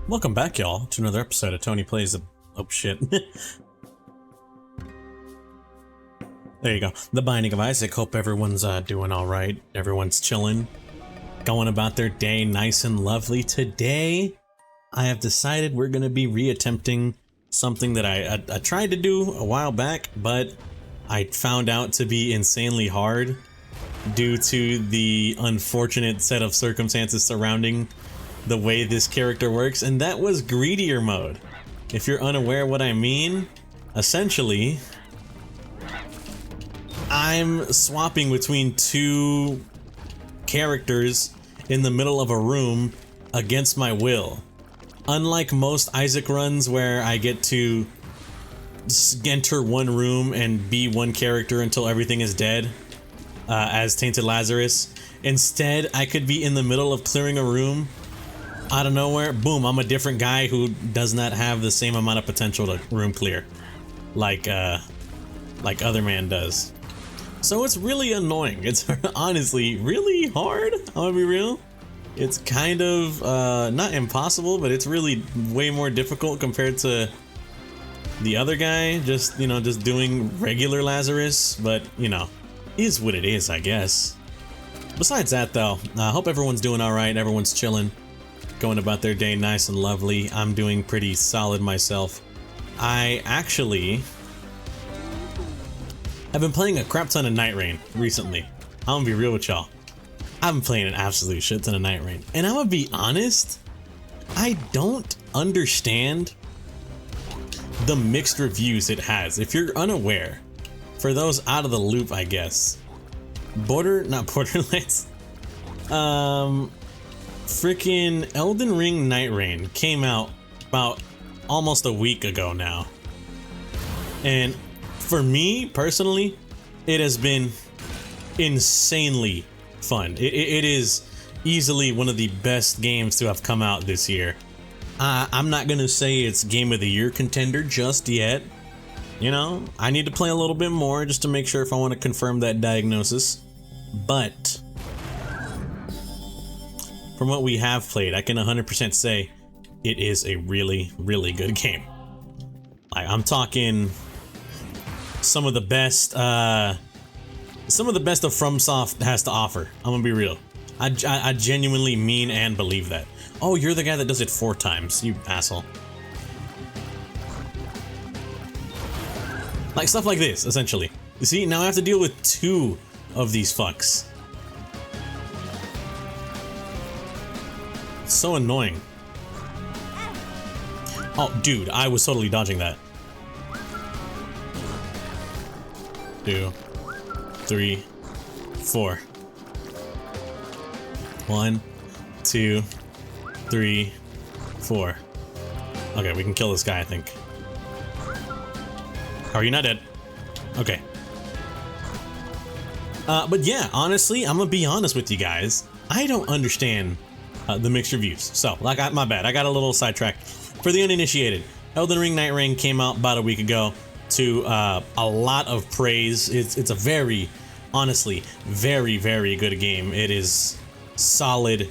Welcome back, y'all, to another episode of Tony Plays the... Oh, shit. There you go. The Binding of Isaac. Hope everyone's doing alright. Everyone's chilling. Going about their day nice and lovely. Today, I have decided we're going to be reattempting something that I tried to do a while back, but I found out to be insanely hard due to the unfortunate set of circumstances surrounding the way this character works, and that was greedier mode. If you're unaware what I mean, essentially, I'm swapping between two characters in the middle of a room against my will. Unlike most Isaac runs where I get to enter one room and be one character until everything is dead, as Tainted Lazarus, instead I could be in the middle of clearing a room. Out of nowhere, boom, I'm a different guy who does not have the same amount of potential to room clear like Other Man does. So it's really annoying. It's honestly really hard, I'm gonna be real. It's kind of not impossible, but it's really way more difficult compared to the other guy, just doing regular Lazarus, but is what it is, I guess. Besides that though, I hope everyone's doing alright, everyone's chilling, going about their day nice and lovely. I'm doing pretty solid myself. I actually have been playing a crap ton of SplitReign recently. I'm gonna be real with y'all. I've been playing an absolute shit ton of SplitReign. And I'm gonna be honest, I don't understand the mixed reviews it has. If you're unaware, for those out of the loop, I guess, Borderlands, freaking Elden Ring SplitReign came out about almost a week ago now. And for me, personally, it has been insanely fun. It is easily one of the best games to have come out this year. I'm not gonna say it's Game of the Year contender just yet. I need to play a little bit more just to make sure if I want to confirm that diagnosis. But from what we have played, I can 100% say it is a really, really good game. I'm talking some of the best of FromSoft has to offer. I'm gonna be real. I genuinely mean and believe that. Oh, you're the guy that does it 4 times, you asshole. Like stuff like this, essentially. You see, now I have to deal with 2 of these fucks. It's so annoying. Oh, dude, I was totally dodging that. 2, 3, 4. 1, 2, 3, 4. Okay, we can kill this guy, I think. Are you not dead? Okay. But yeah, honestly, I'm gonna be honest with you guys. I don't understand the mixed reviews. So, my bad. I got a little sidetracked. For the uninitiated, Elden Ring SplitReign came out about a week ago to a lot of praise. It's a very, honestly, very, very good game. It is solid,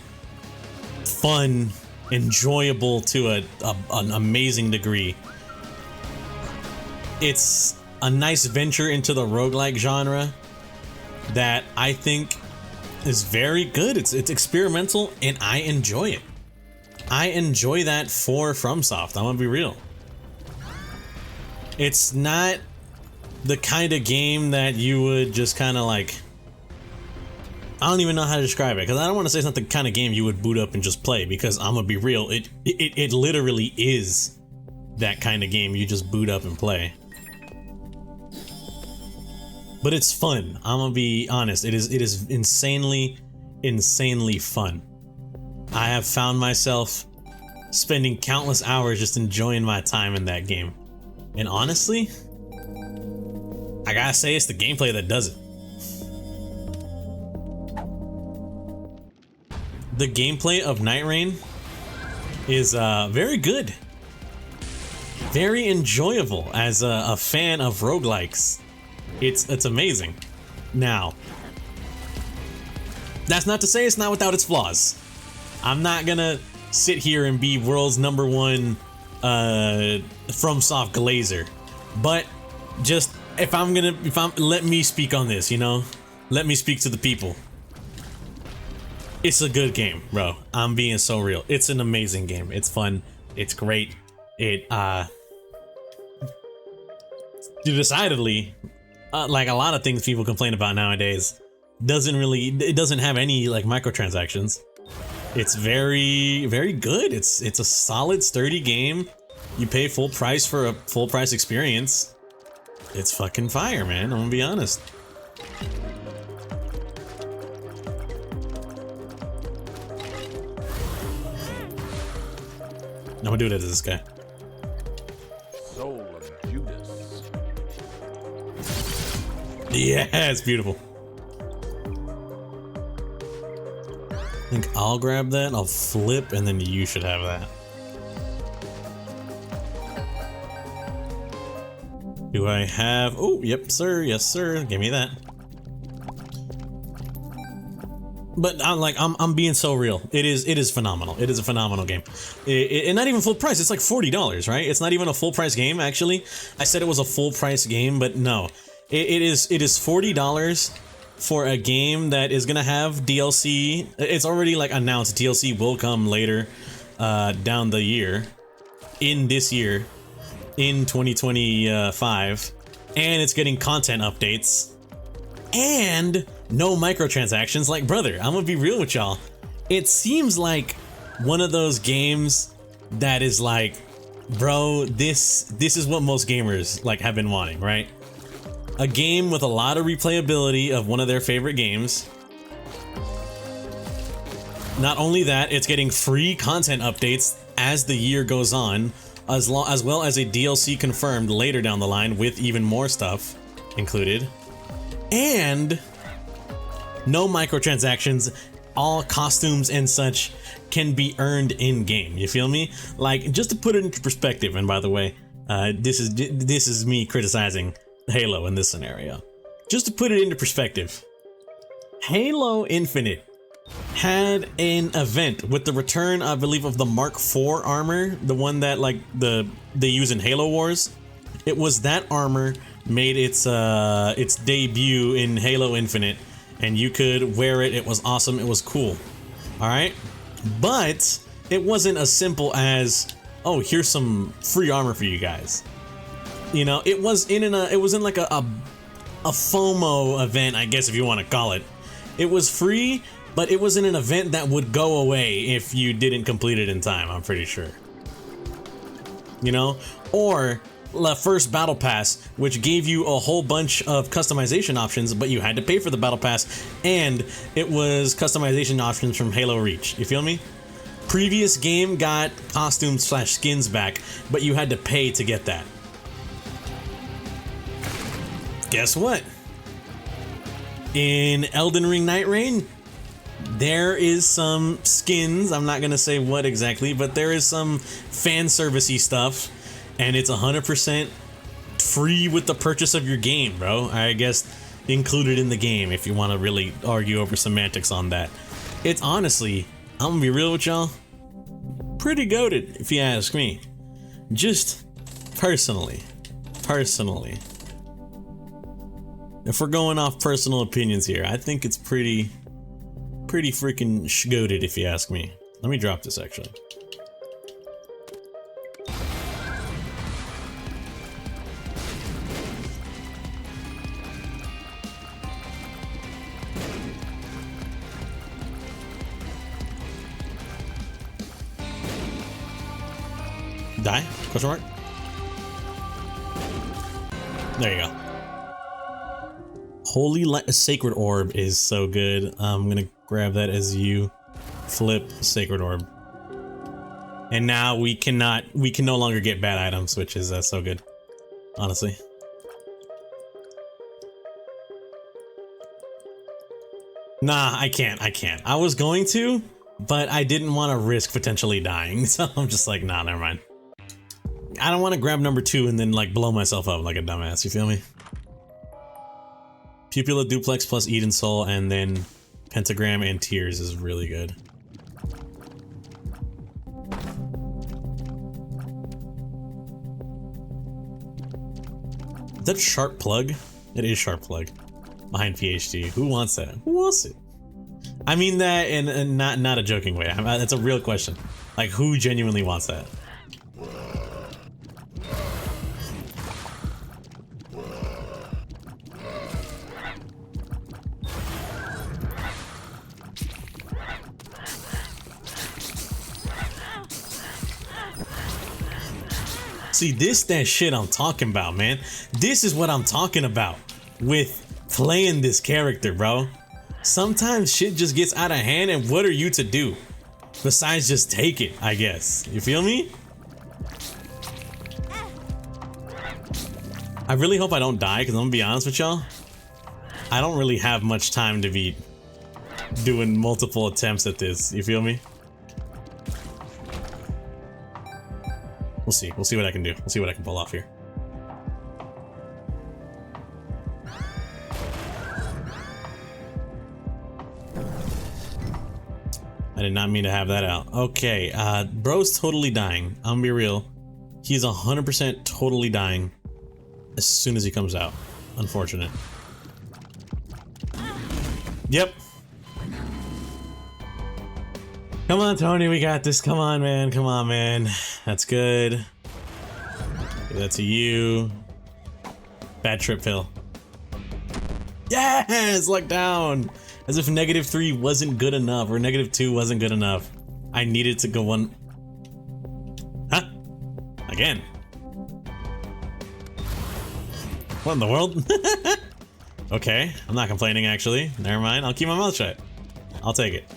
fun, enjoyable to an amazing degree. It's a nice venture into the roguelike genre that I think is very good. It's experimental and I enjoy it. I enjoy that for FromSoft, I'm gonna be real. It's not the kind of game that you would just kind of like, I don't even know how to describe it, because I don't want to say it's not the kind of game you would boot up and just play, because I'm gonna be real, it literally is that kind of game you just boot up and play. But it's fun. I'm gonna be honest. It is insanely fun. I have found myself spending countless hours just enjoying my time in that game. And honestly, I gotta say it's the gameplay that does it. The gameplay of SplitReign is very good. Very enjoyable as a fan of roguelikes. It's amazing. Now, that's not to say it's not without its flaws. I'm not gonna sit here and be world's #1 FromSoft glazer. But just let me speak on this, you know? Let me speak to the people. It's a good game, bro. I'm being so real. It's an amazing game. It's fun. It's great. It decidedly, like a lot of things people complain about nowadays, it doesn't have any like microtransactions. It's very, very good. It's a solid, sturdy game. You pay full price for a full price experience. It's fucking fire, man. I'm gonna be honest. I'm gonna do it as this guy. Soul of Judas. Yeah, it's beautiful. I think I'll grab that, I'll flip, and then you should have that. Do I have... Oh, yep, sir. Yes, sir. Give me that. But I'm being so real. It is phenomenal. It is a phenomenal game. And not even full price. It's like $40, right? It's not even a full price game, actually. I said it was a full price game, but no. It is $40 for a game that is gonna have DLC. It's already like announced DLC will come later down the year. In this year. In 2025. And it's getting content updates. And no microtransactions. Like, brother, I'm gonna be real with y'all. It seems like one of those games that is like, bro, this is what most gamers like have been wanting, right? A game with a lot of replayability of one of their favorite games. Not only that, it's getting free content updates as the year goes on, as well as a DLC confirmed later down the line with even more stuff included. And no microtransactions, all costumes and such can be earned in-game. You feel me? Like, just to put it into perspective, and by the way, this is me criticizing Halo in this scenario. Just to put it into perspective, Halo Infinite had an event with the return, I believe, of the Mark IV armor, the one that like they use in Halo Wars. It was that armor made its debut in Halo Infinite, and you could wear it. It was awesome. It was cool. All right, but it wasn't as simple as, oh, here's some free armor for you guys. You know, it was in like a FOMO event, I guess, if you want to call it. It was free, but it was in an event that would go away if you didn't complete it in time, I'm pretty sure. You know? Or the first Battle Pass, which gave you a whole bunch of customization options, but you had to pay for the Battle Pass, and it was customization options from Halo Reach. You feel me? Previous game got costumes/skins back, but you had to pay to get that. Guess what? In Elden Ring Night Rain, there is some skins. I'm not gonna say what exactly, but there is some fan servicey stuff, and it's 100% free with the purchase of your game, bro. I guess included in the game if you want to really argue over semantics on that. It's honestly, I'm gonna be real with y'all, pretty goated if you ask me. Just personally. If we're going off personal opinions here, I think it's pretty freaking goated if you ask me. Let me drop this actually. Die? Question mark? There you go. Holy Sacred Orb is so good. I'm gonna grab that as you flip Sacred Orb. And now we can no longer get bad items, which is so good, honestly. Nah, I can't. I was going to, but I didn't want to risk potentially dying, so I'm just like, nah, never mind. I don't want to grab number 2 and then like blow myself up like a dumbass, you feel me? Pupilla Duplex plus Eden Soul and then Pentagram and Tears is really good. that sharp plug? It is sharp plug behind PhD. Who wants that? Who wants it? I mean that in not a joking way. That's a real question. Like, who genuinely wants that? See, that shit I'm talking about, man. This is what I'm talking about with playing this character, bro. Sometimes shit just gets out of hand, and what are you to do besides just take it, I guess? You feel me? I really hope I don't die, because I'm gonna be honest with y'all, I don't really have much time to be doing multiple attempts at this. You feel me? We'll see. We'll see what I can do. We'll see what I can pull off here. I did not mean to have that out. Okay, bro's totally dying. I'm gonna be real. He's 100% totally dying as soon as he comes out. Unfortunate. Yep. Come on, Tony, we got this. Come on, man. Come on, man. That's good. Give that to you. Bad trip, Phil. Yes! Luck down! As if -3 wasn't good enough, or -2 wasn't good enough. I needed to go one... Huh? Again. What in the world? Okay, I'm not complaining, actually. Never mind, I'll keep my mouth shut. I'll take it.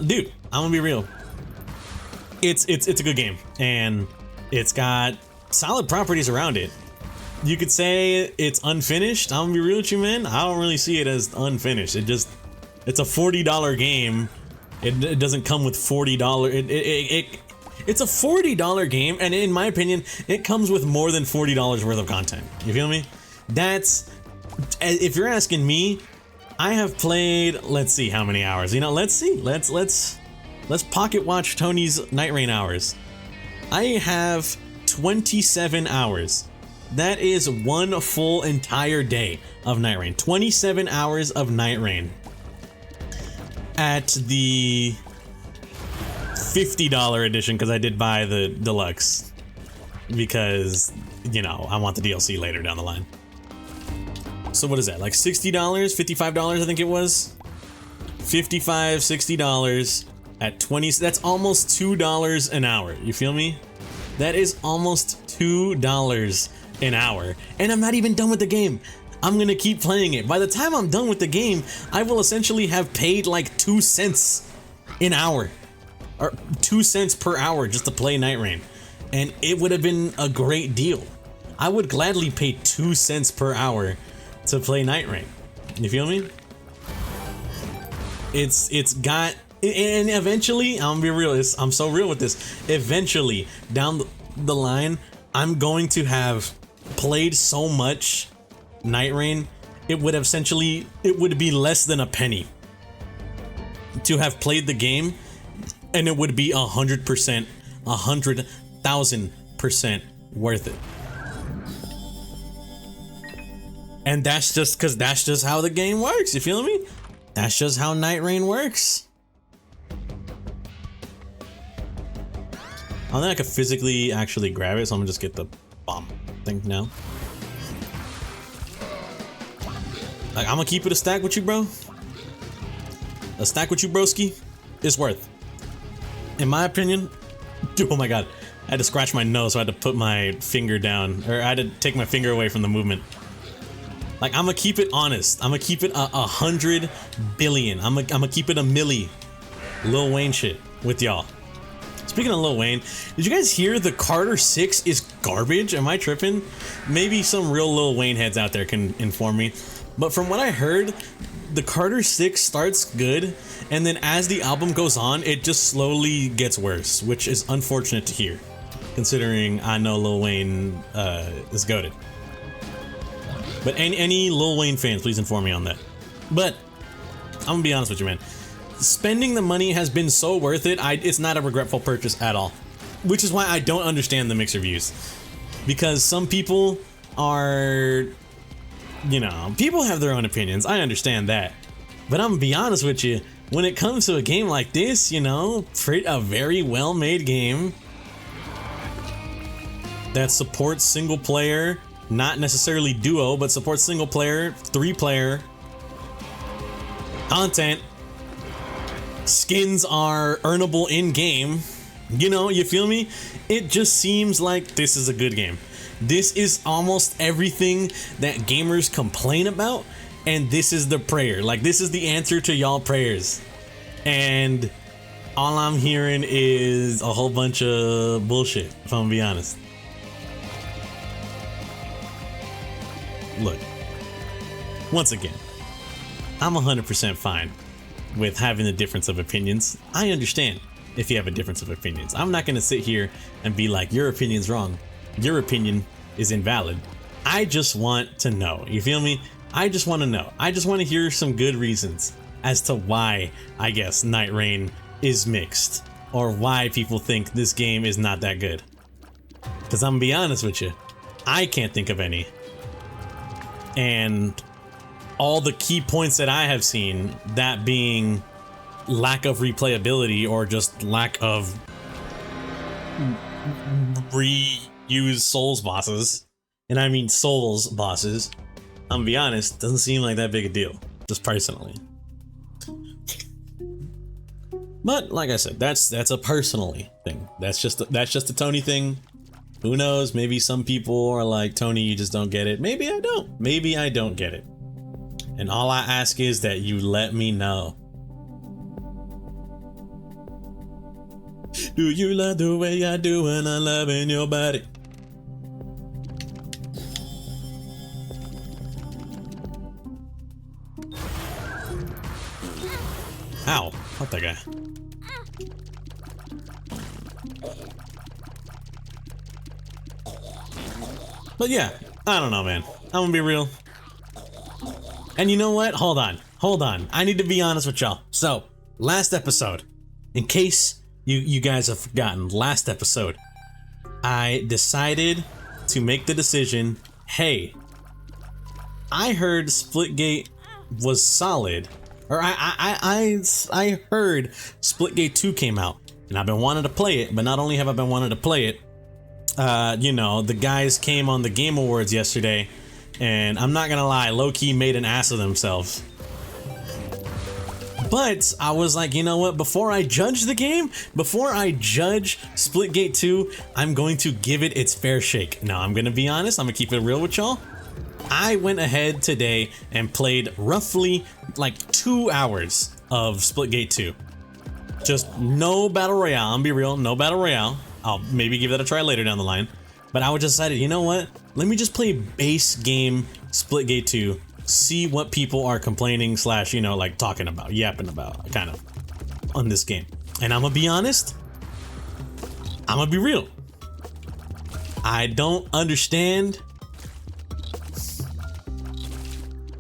Dude, I'm gonna be real. It's a good game, and it's got solid properties around it. You could say it's unfinished. I'm gonna be real with you, man. I don't really see it as unfinished. It's a $40 game. It doesn't come with $40. It's a $40 game, and in my opinion, it comes with more than $40 worth of content. You feel me? That's, if you're asking me, I have played, let's see how many hours. You know, let's see. Let's pocket watch Tony's Night Rain hours. I have 27 hours. That is one full entire day of Night Rain. 27 hours of Night Rain. At the $50 edition, because I did buy the deluxe. Because, you know, I want the DLC later down the line. So what is that, like $60, $55 I think it was? $55, $60 at 20, that's almost $2 an hour, you feel me? That is almost $2 an hour, and I'm not even done with the game. I'm gonna keep playing it. By the time I'm done with the game, I will essentially have paid like 2 cents an hour, or 2 cents per hour just to play Night Rain, and it would have been a great deal. I would gladly pay 2 cents per hour to play Night Rain. You feel me? It's got, and eventually, I'm gonna be real, I'm so real with this, eventually down the line, I'm going to have played so much Night Rain, it would be less than a penny to have played the game, and it would be 100%, 100,000% worth it. And that's just because that's just how the game works, you feel me? That's just how Night Rain works. I don't think I could physically actually grab it, so I'm gonna just get the bomb thing now. Like, I'm gonna keep it a stack with you, bro. A stack with you, broski, is worth. In my opinion, dude, oh my god. I had to scratch my nose, so I had to put my finger down, or I had to take my finger away from the movement. Like, I'm gonna keep it honest. I'm gonna keep it 100 billion. I'm gonna keep it a milli. Lil Wayne shit with y'all. Speaking of Lil Wayne, did you guys hear the Carter 6 is garbage? Am I tripping? Maybe some real Lil Wayne heads out there can inform me. But from what I heard, the Carter 6 starts good, and then as the album goes on, it just slowly gets worse, which is unfortunate to hear, considering I know Lil Wayne is goated. But any Lil Wayne fans, please inform me on that. But I'm gonna be honest with you, man. Spending the money has been so worth it. It's not a regretful purchase at all. Which is why I don't understand the mixed reviews. Because some people are, you know, people have their own opinions. I understand that. But I'm gonna be honest with you, when it comes to a game like this, you know, a very well-made game that supports single player, not necessarily duo, but supports single player, 3-player content. Skins are earnable in-game. You know, you feel me? It just seems like this is a good game. This is almost everything that gamers complain about, and this is the prayer. Like, this is the answer to y'all prayers. And all I'm hearing is a whole bunch of bullshit, if I'm gonna be honest. Look, once again, I'm 100% fine with having a difference of opinions. I understand if you have a difference of opinions. I'm not gonna sit here and be like, your opinion's wrong. Your opinion is invalid. I just want to know. You feel me? I just want to know. I just want to hear some good reasons as to why, I guess, SplitReign is mixed, or why people think this game is not that good. Because I'm gonna be honest with you, I can't think of any. And all the key points that I have seen, that being lack of replayability or just lack of reuse Souls bosses, and I mean Souls bosses, I'm gonna be honest, doesn't seem like that big a deal, just personally. But like I said, that's a personally thing. That's just a Tony thing. Who knows? Maybe some people are like, Tony, you just don't get it. Maybe I don't. Maybe I don't get it. And all I ask is that you let me know. Do you love the way I do when I'm loving your body? Ow, fuck that guy. But yeah, I don't know, man. I'm gonna be real. And you know what? Hold on. I need to be honest with y'all. So, last episode, in case you guys have forgotten, last episode, I decided to make the decision, hey, I heard Splitgate was solid, or I heard Splitgate 2 came out, and I've been wanting to play it, but not only have I been wanting to play it, you know, the guys came on the Game Awards yesterday, and I'm not gonna lie, low-key made an ass of themselves. But I was like, you know what, before I judge the game, before I judge Splitgate 2, I'm going to give it its fair shake. Now, I'm gonna be honest, I'm gonna keep it real with y'all. I went ahead today and played roughly like 2 hours of Splitgate 2. Just no battle royale, I'm gonna be real, no battle royale. I'll maybe give that a try later down the line. But I decided, you know what? Let me just play base game Splitgate 2, see what people are complaining / you know, like talking about, yapping about, kind of, on this game. And I'm gonna be honest, I'm gonna be real. I don't understand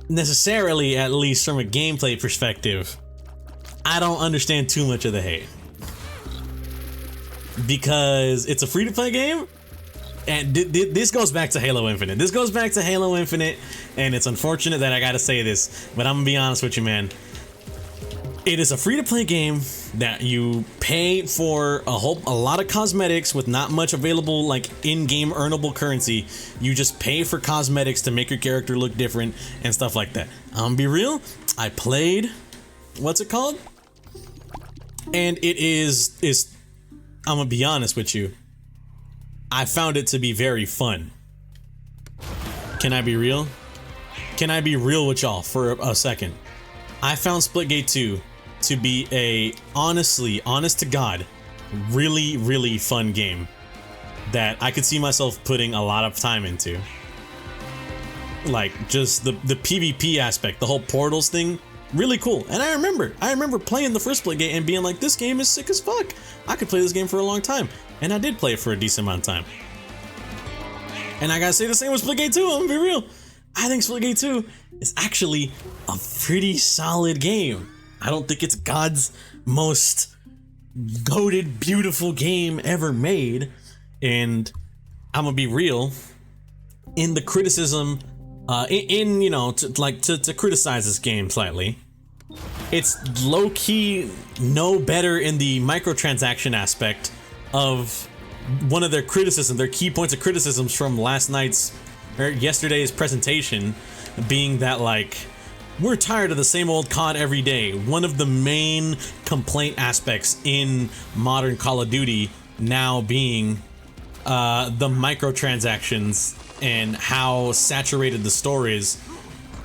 necessarily, at least from a gameplay perspective, I don't understand too much of the hate. Because it's a free-to-play game, and this goes back to Halo Infinite. This goes back to Halo Infinite, and it's unfortunate that I gotta say this, but I'm gonna be honest with you, man. It is a free-to-play game that you pay for a lot of cosmetics with not much available, like, in-game earnable currency. You just pay for cosmetics to make your character look different and stuff like that. I'm gonna be real, I played, what's it called? And it is I'm gonna be honest with you, I found it to be very fun. Can I be real? Can I be real with y'all for a second? I found Splitgate 2 to be a honest to God, really, really fun game that I could see myself putting a lot of time into. Like, just the PvP aspect, the whole portals thing, really cool. And I remember playing the first Splitgate and being like, this game is sick as fuck. I could play this game for a long time. And I did play it for a decent amount of time. And I gotta say the same with Splitgate 2, I'm gonna be real. I think Splitgate 2 is actually a pretty solid game. I don't think it's God's most goated, beautiful game ever made. And I'm gonna be real, in the criticism, in you know, to criticize this game slightly. It's low-key no better in the microtransaction aspect of one of their criticism, their key points of criticisms from last night's or yesterday's presentation, being that like, we're tired of the same old COD every day. One of the main complaint aspects in modern Call of Duty now being the microtransactions and how saturated the story is,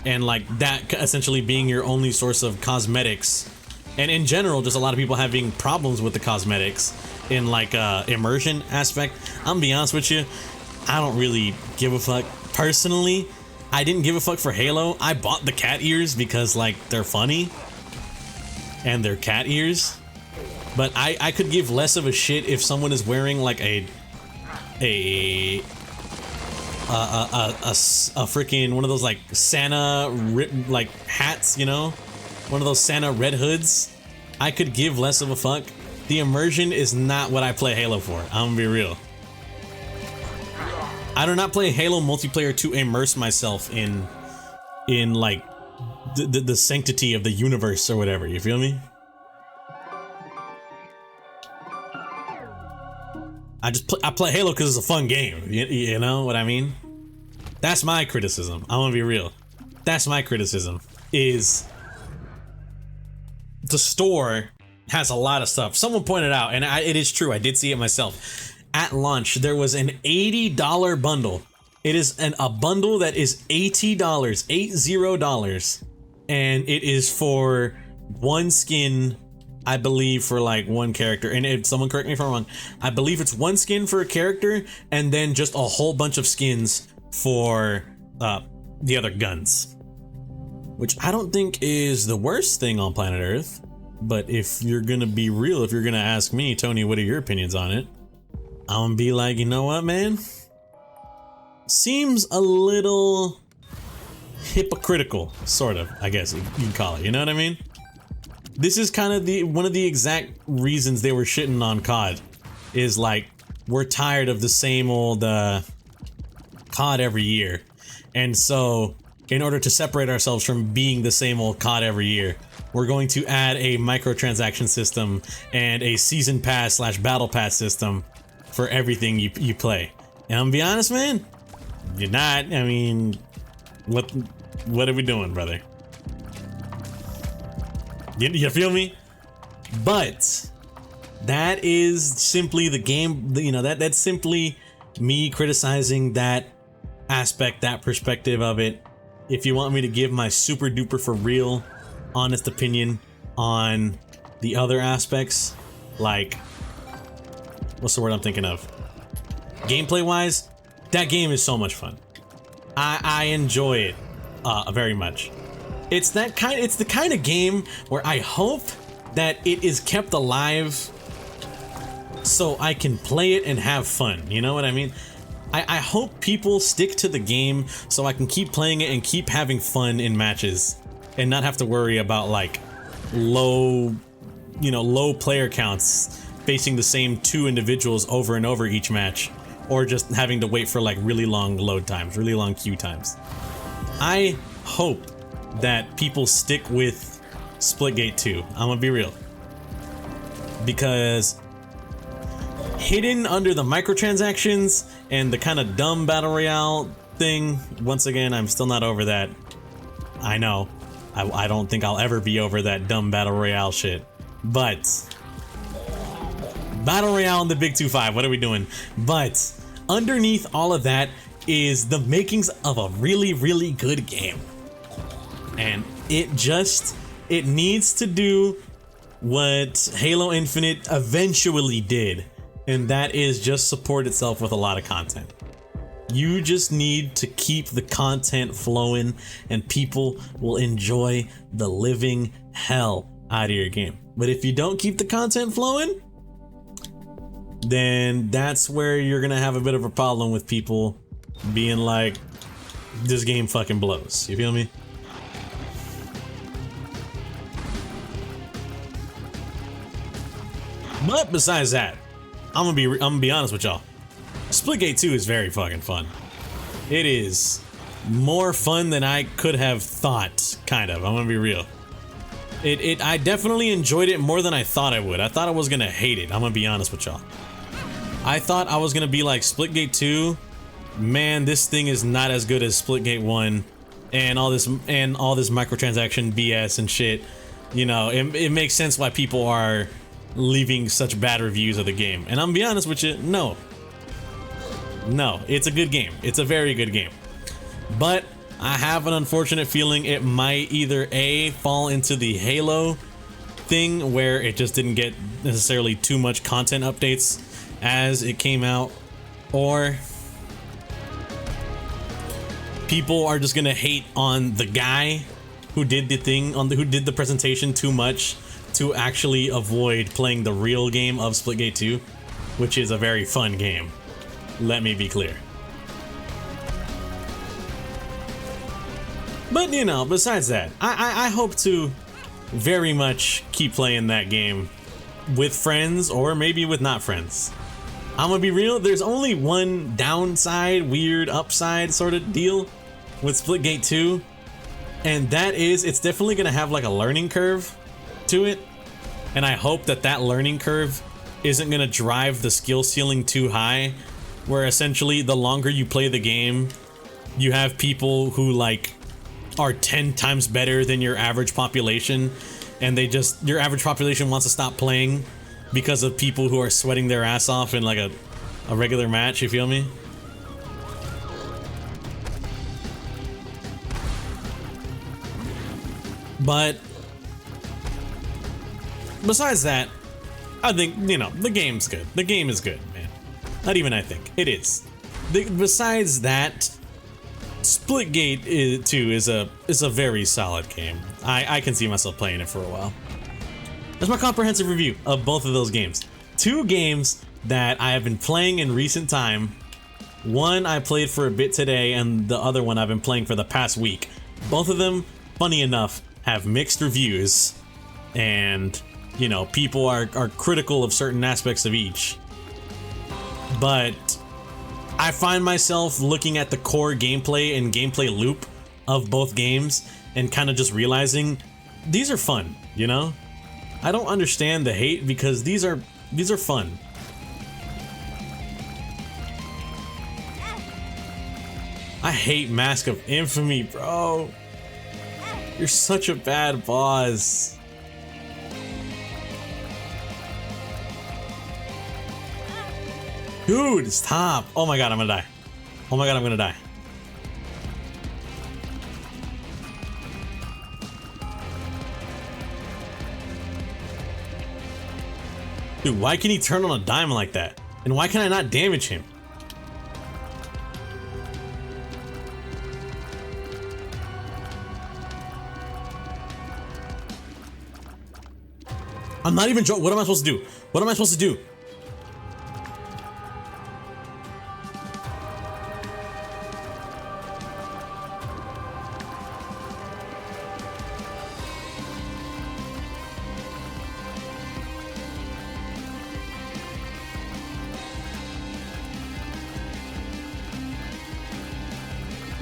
and like that essentially being your only source of cosmetics, and in general just a lot of people having problems with the cosmetics in like immersion aspect. I'm gonna be honest with you, I don't really give a fuck personally. I didn't give a fuck for Halo. I bought the cat ears because like they're funny and they're cat ears, but I could give less of a shit if someone is wearing like a freaking one of those like Santa like hats, you know, one of those Santa red hoods. I could give less of a fuck. The immersion is not what I play Halo for. I'm gonna be real. I do not play Halo multiplayer to immerse myself in like the sanctity of the universe or whatever. You feel me? I play Halo because it's a fun game. You know what I mean? That's my criticism. I'm gonna be real. That's my criticism. Is the store has a lot of stuff. Someone pointed out, and it is true. I did see it myself. At launch, there was an $80 bundle. It is a bundle that is $80, $80, and it is for one skin, I believe, for like one character. And if someone correct me if I'm wrong, I believe it's one skin for a character, and then just a whole bunch of skins for the other guns, which I don't think is the worst thing on planet Earth. But if you're gonna be real, if you're gonna ask me, Tony, what are your opinions on it? I'm gonna be like, you know what, man? Seems a little hypocritical, sort of, I guess you can call it, you know what I mean? This is kind of one of the exact reasons they were shitting on COD, is like, we're tired of the same old COD every year. And so, in order to separate ourselves from being the same old COD every year, we're going to add a microtransaction system and a season pass / battle pass system for everything you play. And I'm gonna be honest, man, you're not. I mean, what are we doing, brother? You feel me? But that is simply the game. You know, that's simply me criticizing that aspect, that perspective of it. If you want me to give my super duper for real, honest opinion on the other aspects, like, what's the word I'm thinking of? Gameplay wise, that game is so much fun. I enjoy it very much. It's the kind of game where I hope that it is kept alive so I can play it and have fun. You know what I mean? I hope people stick to the game so I can keep playing it and keep having fun in matches and not have to worry about like low player counts facing the same two individuals over and over each match, or just having to wait for like really long load times, really long queue times. I hope that people stick with Splitgate 2. I'm gonna be real. Because hidden under the microtransactions and the kind of dumb battle royale thing, once again, I'm still not over that. I know. I don't think I'll ever be over that dumb battle royale shit. But battle royale in the Big 2-5, what are we doing? But underneath all of that is the makings of a really, really good game. And it needs to do what Halo Infinite eventually did, and that is just support itself with a lot of content. You just need to keep the content flowing and people will enjoy the living hell out of your game. But if you don't keep the content flowing, then that's where you're gonna have a bit of a problem with people being like, this game fucking blows. You feel me? But besides that, I'm gonna be honest with y'all. Splitgate 2 is very fucking fun. It is more fun than I could have thought, kind of. I'm gonna be real. I definitely enjoyed it more than I thought I would. I thought I was gonna hate it. I'm gonna be honest with y'all. I thought I was gonna be like Splitgate 2. Man, this thing is not as good as Splitgate 1 and all this microtransaction BS and shit. You know, it makes sense why people are leaving such bad reviews of the game. And I'm gonna be honest with you, no, it's a good game. It's a very good game. But I have an unfortunate feeling it might either A, fall into the Halo thing where it just didn't get necessarily too much content updates as it came out, or people are just gonna hate on the guy who did the thing, who did the presentation too much to actually avoid playing the real game of Splitgate 2, which is a very fun game. Let me be clear. But you know, besides that, I hope to very much keep playing that game with friends or maybe with not friends. I'm gonna be real, there's only one downside, weird upside sort of deal with Splitgate 2, and that is it's definitely gonna have like a learning curve to it, and I hope that that learning curve isn't gonna drive the skill ceiling too high, where essentially the longer you play the game, you have people who like are 10 times better than your average population, and your average population wants to stop playing because of people who are sweating their ass off in like a regular match, you feel me? But besides that, I think, you know, the game's good. The game is good, man. Not even I think. It is. Besides that, Splitgate 2 is a very solid game. I can see myself playing it for a while. That's my comprehensive review of both of those games. Two games that I have been playing in recent time. One I played for a bit today, and the other one I've been playing for the past week. Both of them, funny enough, have mixed reviews, and you know, people are critical of certain aspects of each. But I find myself looking at the core gameplay and gameplay loop of both games and kind of just realizing these are fun, you know? I don't understand the hate because these are fun. I hate Mask of Infamy, bro. You're such a bad boss. Dude, stop. Oh my god, I'm gonna die. Oh my god, I'm gonna die. Dude, why can he turn on a dime like that? And why can I not damage him? I'm not even joking. What am I supposed to do? What am I supposed to do?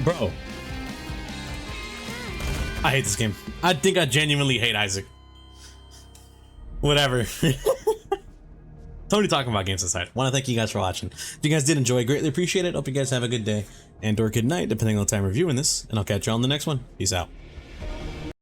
Bro. I hate this game. I think I genuinely hate Isaac. Whatever. Totally talking about games aside. Want to thank you guys for watching. If you guys did enjoy, greatly appreciate it. Hope you guys have a good day and or good night, depending on the time reviewing this. And I'll catch you on the next one. Peace out.